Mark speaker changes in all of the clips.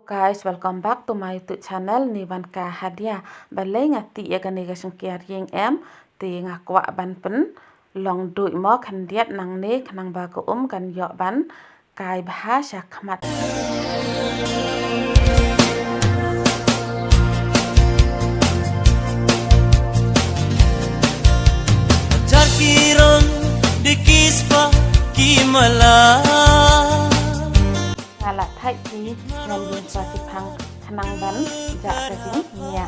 Speaker 1: Guys, welcome back to my YouTube channel ni ban ka hadia balai ngati ya gani ga sangkiar yeng em ti ngakwa ban pen long dui mo khandiat nang ne khnang ba ko kan yo ban kai bahasa khmat
Speaker 2: Jarkiron dikispa kimala
Speaker 1: ngala thai ti ngan yin sa ti phang khnang ban ja ka jing nya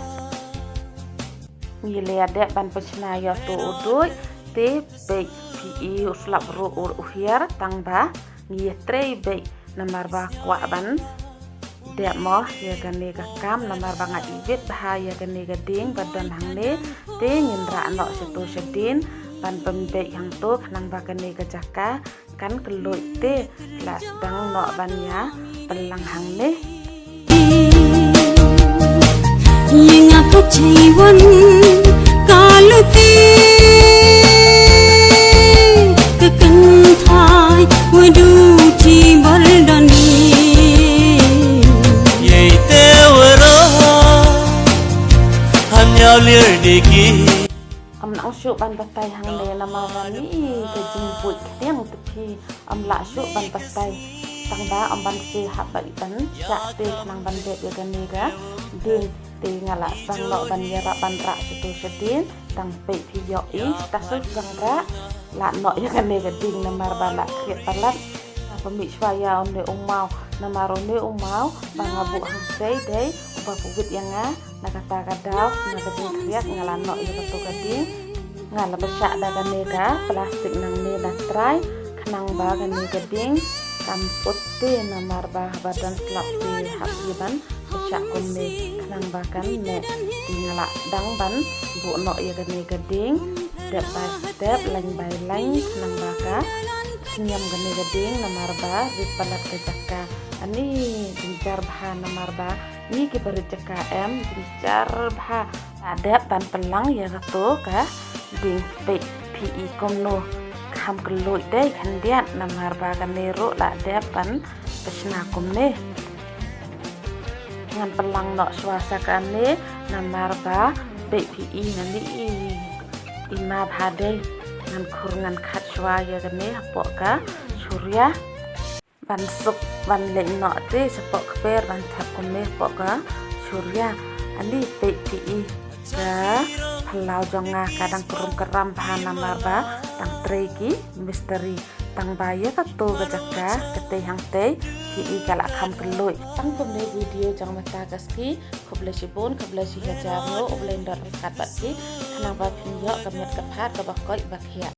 Speaker 1: mi le de ban pachna yo to udoi te pe pi uslap ro uhiar tang ba ngi trei be namar ba kwa ban de mo ya gane ga kam namar ba ngai ibit ba ya gane ga ding badan hang ne te ngin ra no situ sedin ban pembe yang to khnang ba gane ga jaka kan keloi te la sedang no ban ya pelang hang ne
Speaker 3: ying aku jiwan kalute kekenthai wadu ji bardani
Speaker 2: yei te waro han nhau lir diki
Speaker 1: am nang syu ban patai hang ne nama rani ke jemput tiang tepi am la syu ban patai tang ba am ban se ha ba ban ja te nang ban de ya gane ga din te ngala sang lo ban ya ra ban ra situ sedin tang pe pi yo I tasu sang ra la no ya gane ga ding namar ba la kriat palat pemi swaya onde umau namaro ne umau bangabu hang sei dei upa pugit yang nakata kadau nakading kriat ngala no ya ketu gading ngala besya da gane ga plastik nang ne da try khnang ba gane gading kamput te namar ba badan slap te hakiban besya kunne khnang ba kan ne tingala dang ban bu no ya gane gading step by step line by line khnang ba ka senyam gane gading namar ba ripalat ke jaka ani jincar bah namar ba ni ke berjaka em jincar bah ada ban pelang ya ketu ka ding pe pi komno kham keloi dei khandiat namar ba kanero la depan pesna komne ngan pelang no swasa kane namar ba pe pi nani ima bhade ngan khur ngan khat swa ya kane hapok ka surya ban sup ban le no te sapok per ban thap komne pok ka surya ani pe pi ja halau jonga kadang kurum keram bahan namar ba tang treki misteri tang baya ka to ga jaka kete hang te hi kala kham keloi tang komne video jang mata gaski khoble sibon khoble si ga jamo oblender kat bat ki khana ba phin yo kamet ka phat ka ba koi ba khia